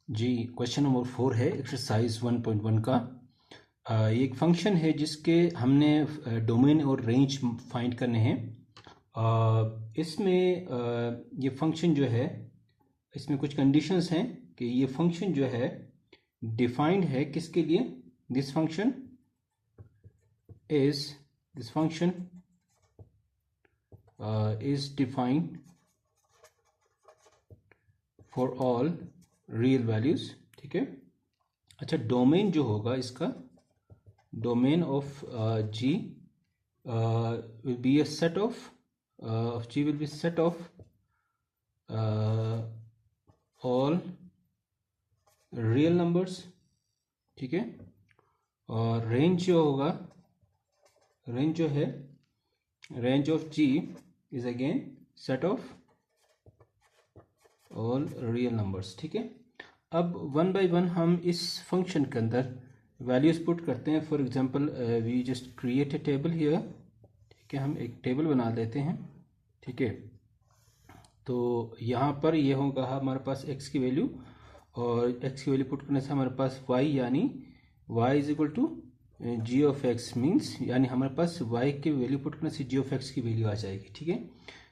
जी question number 4 है exercise 1.1 का। ये एक फंक्शन है जिसके हमने डोमेन और रेंज फाइंड करने हैं। इसमें ये फंक्शन जो है, इसमें कुछ कंडीशंस हैं कि ये फंक्शन जो है डिफाइंड है किसके लिए। This function is defined for all real values. ठीक है। अच्छा, डोमेन जो होगा इसका, domain of G will be a set of G will be set of all real numbers. ठीक है। और रेंज जो होगा, रेंज जो है, range of G is again set of all real numbers. ठीक है। अब वन बाय वन हम इस फंक्शन के अंदर वैल्यूज पुट करते हैं। For example we just create a table here. ठीक है, हम एक टेबल बना लेते हैं। ठीक है, तो यहाँ पर ये होगा हमारे पास x की वैल्यू, और x की वैल्यू पुट करने से हमारे पास y, यानी y is equal to G of X means, यानी हमारे पास y की वैल्यू पुट करने से जी ऑफ एक्स की वैल्यू आ जाएगी। ठीक है।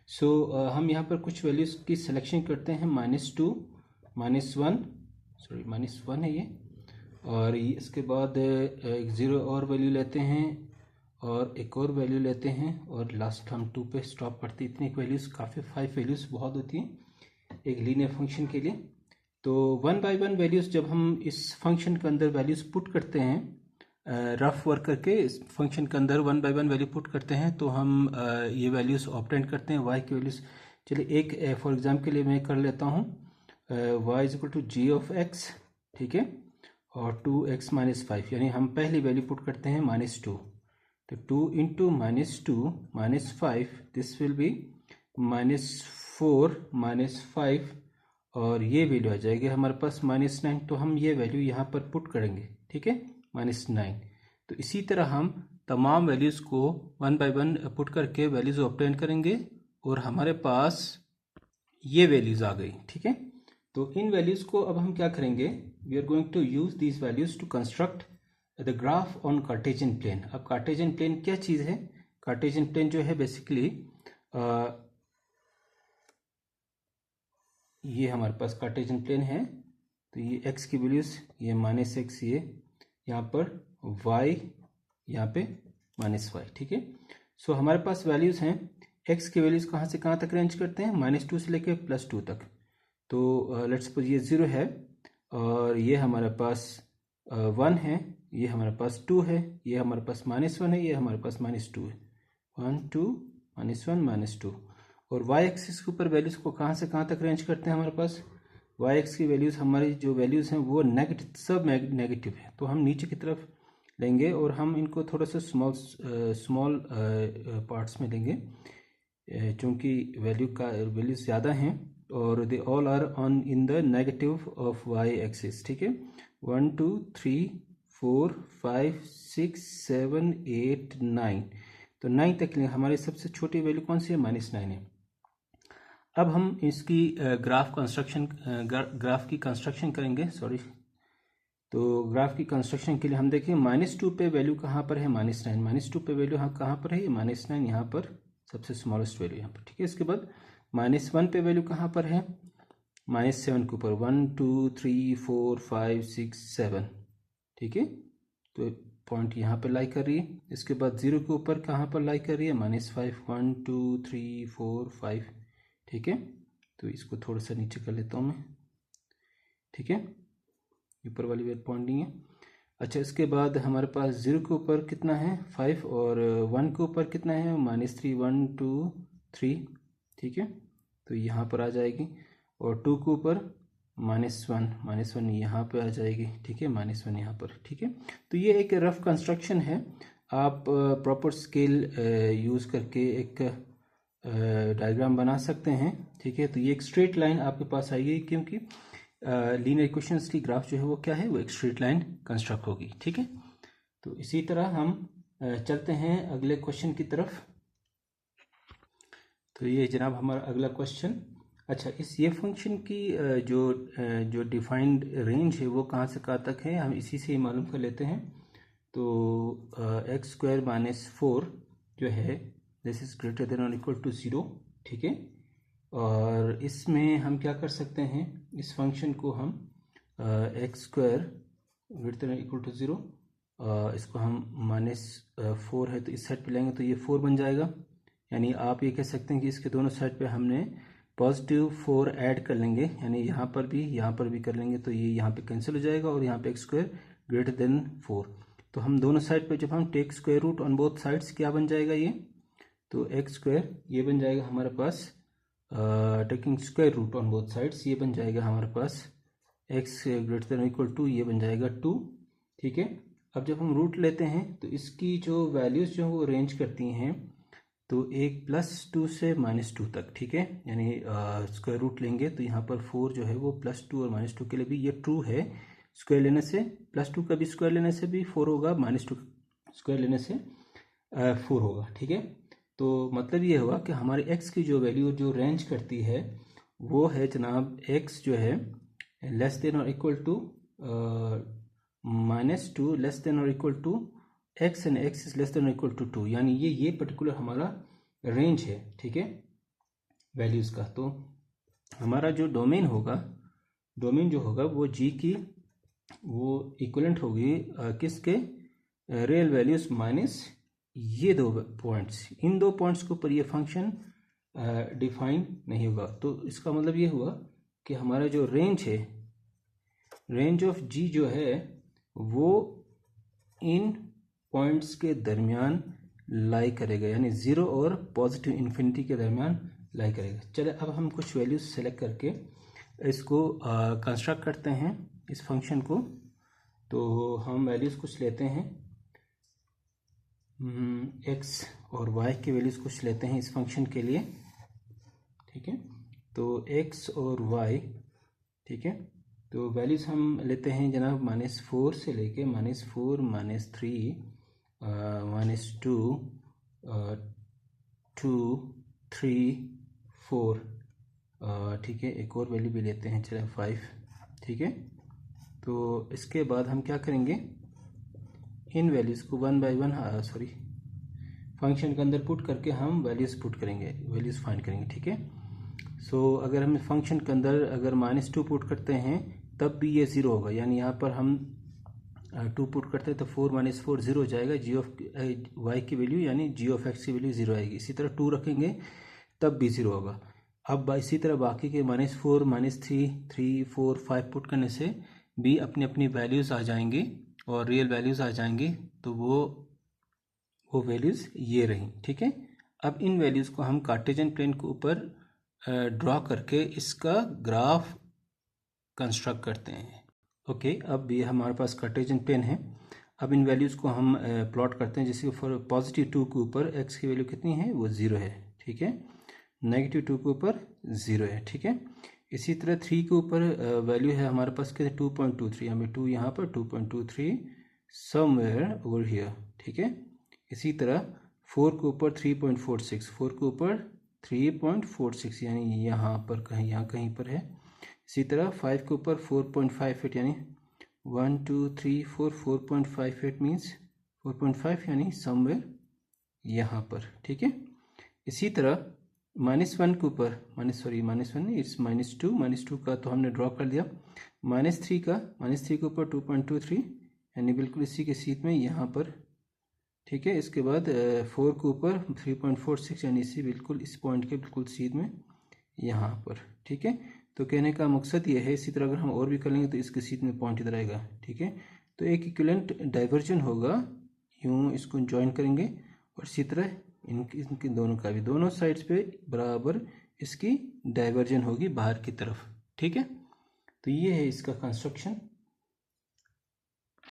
सो हम यहाँ पर कुछ वैल्यूज की सिलेक्शन करते हैं, -2, -1, सॉरी -1 है ये, और इसके बाद एक ज़ीरो और वैल्यू लेते हैं और एक और वैल्यू लेते हैं, और लास्ट हम 2 पे स्टॉप करते हैं। इतनी वैल्यूज़ काफ़ी, 5 वैल्यूज़ बहुत होती हैं एक लीनियर फंक्शन के लिए। तो वन बाय वन वैल्यूज़ जब हम इस फंक्शन के अंदर वैल्यूज़ पुट करते हैं, रफ वर्क करके इस फंक्शन के अंदर one by one value put करते हैं, तो हम ये वैल्यूज़ ऑब्टेन करते हैं y की वैल्यूज़। चलिए एक फॉर एग्जाम्पल के लिए मैं कर लेता हूँ, y is equal to G of X. ठीक है, और 2x - 5, यानी हम पहली वैल्यू पुट करते हैं -2, तो 2 इंटू -2 -5, दिस विल बी -4 -5, और ये वैल्यू आ जाएगी हमारे पास -9। तो हम ये वैल्यू यहाँ पर पुट करेंगे। ठीक है, -9। तो इसी तरह हम तमाम वैल्यूज़ को वन बाय वन पुट करके वैल्यूज़ ऑब्टेन करेंगे, और हमारे पास ये वैल्यूज़ आ गई। ठीक है, तो इन वैल्यूज़ को अब हम क्या करेंगे, we are going to use these values to construct the graph on Cartesian plane. अब कार्टेशियन प्लेन क्या चीज़ है? कार्टेशियन प्लेन जो है बेसिकली ये हमारे पास कार्टेशियन प्लेन है। तो ये x की वैल्यूज़, ये -x, ये यहाँ पर y, यहाँ पे -y। ठीक है, सो हमारे पास वैल्यूज़ हैं। x की वैल्यूज़ कहाँ से कहाँ तक रेंज करते हैं? -2 से लेके +2 तक। तो लेट्स सपोज ये 0 है, और ये हमारे पास 1 है, ये हमारे पास 2 है, ये हमारे पास -1 है, ये हमारे पास -2 है। 1 2 -1 -2। और y एक्सिस के ऊपर वैल्यूज़ को कहाँ से कहाँ तक रेंज करते हैं? हमारे पास y एक्स की वैल्यूज़, हमारी जो वैल्यूज़ हैं वो नेगेटिव, सब नेगेटिव है, तो हम नीचे की तरफ लेंगे, और हम इनको थोड़ा सा स्मॉल पार्ट्स में लेंगे, चूँकि वैल्यूज़ ज़्यादा हैं, और they all are on in the negative of y axis. ठीक है, 1 2 3 4 5 6 7 8 9, तो 9 तक हमारी सबसे छोटी वैल्यू कौन सी है? -9 है। अब हम इसकी ग्राफ की कंस्ट्रक्शन करेंगे, सॉरी। तो ग्राफ की कंस्ट्रक्शन के लिए हम देखें, -2 पे वैल्यू कहाँ पर है? -9। -2 पे वैल्यू कहाँ पर है? ये -9 यहाँ पर सबसे स्मॉलेस्ट वैल्यू यहाँ पर। ठीक है, इसके बाद -1 पे वैल्यू कहाँ पर है? -7 के ऊपर, 1 2 3 4 5 6 7। ठीक है, तो पॉइंट यहाँ पर लाई कर रही है। इसके बाद 0 के ऊपर कहाँ पर लाई कर रही है? -5, 1 2 3 4 5। ठीक है, तो इसको थोड़ा सा नीचे कर लेता हूँ मैं। ठीक है, ऊपर वाली वेट पॉइंट नहीं है। अच्छा, इसके बाद हमारे पास 0 के ऊपर कितना है? 5, और 1 के ऊपर कितना है? -3, 1 2 3। ठीक है, तो यहाँ पर आ जाएगी, और 2 के ऊपर -1 यहाँ पे आ जाएगी। ठीक है, -1 यहाँ पर। ठीक है, तो ये एक रफ कंस्ट्रक्शन है। आप प्रॉपर स्केल यूज़ करके एक डायग्राम बना सकते हैं। ठीक है, तो ये एक स्ट्रेट लाइन आपके पास आएगी, क्योंकि लीनियर इक्वेशंस की ग्राफ जो है वो क्या है? वो एक स्ट्रेट लाइन कंस्ट्रक्ट होगी। ठीक है, तो इसी तरह हम चलते हैं अगले क्वेश्चन की तरफ। तो ये जनाब हमारा अगला क्वेश्चन, अच्छा, इस ये फंक्शन की जो डिफाइंड रेंज है वो कहाँ से कहाँ तक है, हम इसी से ही मालूम कर लेते हैं। तो एक्स स्क्वायर माइनस 4 जो है दिस इज़ ग्रेटर देन और इक्वल टू 0, ठीक है। और इसमें हम क्या कर सकते हैं, इस फंक्शन को हम X square greater than equal to 0, इसको हम -4 है तो इस साइड पे लेंगे तो ये 4 बन जाएगा। यानी आप ये कह सकते हैं कि इसके दोनों साइड पे हमने पॉजिटिव 4 ऐड कर लेंगे, यानी यहाँ पर भी कर लेंगे तो ये यहाँ पे कैंसिल हो जाएगा और यहाँ पे एक्स स्क्वायर ग्रेटर देन 4। तो हम दोनों साइड पे जब हम take square root on both sides, क्या बन जाएगा ये, तो एक्स स्क्वायर ये बन जाएगा हमारे पास, taking square root on both sides ये बन जाएगा हमारे पास X greater than equal to, ये बन जाएगा 2, ठीक है। अब जब हम रूट लेते हैं तो इसकी जो वैल्यूज़ जो वो रेंज करती हैं, तो एक +2 से -2 तक, ठीक है। यानी स्क्वायर रूट लेंगे तो यहाँ पर 4 जो है वो +2 और -2 के लिए भी ये ट्रू है। स्क्वायर लेने से +2 का भी स्क्वायर लेने से भी 4 होगा, -2 स्क्वायर लेने से 4 होगा, ठीक है। तो मतलब ये हुआ कि हमारे x की जो वैल्यू जो रेंज करती है वो है जनाब x जो है लेस देन और इक्वल टू -2 लेस देन और equal to x and x is less than और इक्वल टू 2, यानी ये पर्टिकुलर हमारा रेंज है, ठीक है, वैल्यूज़ का। तो हमारा जो डोमेन जो होगा वो g की वो इक्वलेंट होगी किसके, रियल वैल्यूज़ माइनस ये 2 पॉइंट्स, इन 2 पॉइंट्स के ऊपर ये फंक्शन डिफाइन नहीं होगा। तो इसका मतलब ये हुआ कि हमारा जो रेंज ऑफ g जो है वो इन पॉइंट्स के दरमियान लाई करेगा, यानी 0 और पॉजिटिव इन्फिनिटी के दरमियान लाई करेगा। चले अब हम कुछ वैल्यूज सेलेक्ट करके इसको कंस्ट्रक्ट करते हैं इस फंक्शन को। तो हम वैल्यूज कुछ लेते हैं, x और y की वैल्यूज कुछ लेते हैं इस फंक्शन के लिए, ठीक है। तो x और y, ठीक है, तो वैल्यूज हम लेते हैं जनाब -4 से लेके -4 -3 -2 2 3 4, ठीक है। एक और वैल्यू भी लेते हैं, चलो 5, ठीक है। तो इसके बाद हम क्या करेंगे, इन वैल्यूज़ को 1 बाय 1 फंक्शन के अंदर पुट करके हम वैल्यूज़ वैल्यूज़ फाइंड करेंगे, ठीक है। सो अगर हम फंक्शन के अंदर अगर -2 पुट करते हैं तब भी ये 0 होगा, यानी यहाँ पर हम 2 पुट करते हैं तो 4 - 4 0 हो जाएगा, g ऑफ y की वैल्यू यानी g ऑफ x की वैल्यू 0 आएगी। इसी तरह 2 रखेंगे तब भी 0 होगा। अब इसी तरह बाकी के -4 -3 3 4 5 पुट करने से भी अपनी अपनी वैल्यूज़ आ जाएंगी और रियल वैल्यूज़ आ जाएंगी, तो वो वैल्यूज़ ये रही, ठीक है। अब इन वैल्यूज़ को हम कार्टेशियन प्लेन के ऊपर ड्रॉ करके इसका ग्राफ कंस्ट्रक्ट करते हैं। ओके, अब ये हमारे पास कार्टेशियन प्लेन है। अब इन वैल्यूज़ को हम प्लॉट करते हैं, जैसे फॉर +2 के ऊपर x की वैल्यू कितनी है, वो 0 है, ठीक है। -2 के ऊपर 0 है, ठीक है। इसी तरह 3 के ऊपर वैल्यू है हमारे पास कितने, 2.23, हमें 2 यहाँ पर 2.23 समवेयर ओवर हियर, ठीक है। इसी तरह 4 के ऊपर 3.46, 4 के ऊपर 3.46 यानी यहाँ पर कहीं पर है। इसी तरह 5 के ऊपर 4.58 यानी 1 2 3 4 4.58 मीन्स 4.5 यानी समवेयर यहाँ पर, ठीक है। इसी तरह -1 के ऊपर -1 नहीं, इट्स -2 का तो हमने ड्रॉ कर दिया। -3 के ऊपर 2.23 यानी बिल्कुल इसी के सीध में यहाँ पर, ठीक है। इसके बाद 4 के ऊपर 3.46 यानी बिल्कुल इस पॉइंट के बिल्कुल सीध में यहाँ पर, ठीक है। तो कहने का मकसद ये है, इसी तरह अगर हम और भी कर लेंगे तो इसके सीध में पॉइंट इधर आएगा, ठीक है। तो एक इक्विवेलेंट डाइवर्जन होगा, यूँ इसको ज्वाइन करेंगे और इसी तरह इनके दोनों का भी, दोनों साइड्स पे बराबर इसकी डाइवर्जन होगी बाहर की तरफ, ठीक है। तो ये है इसका कंस्ट्रक्शन।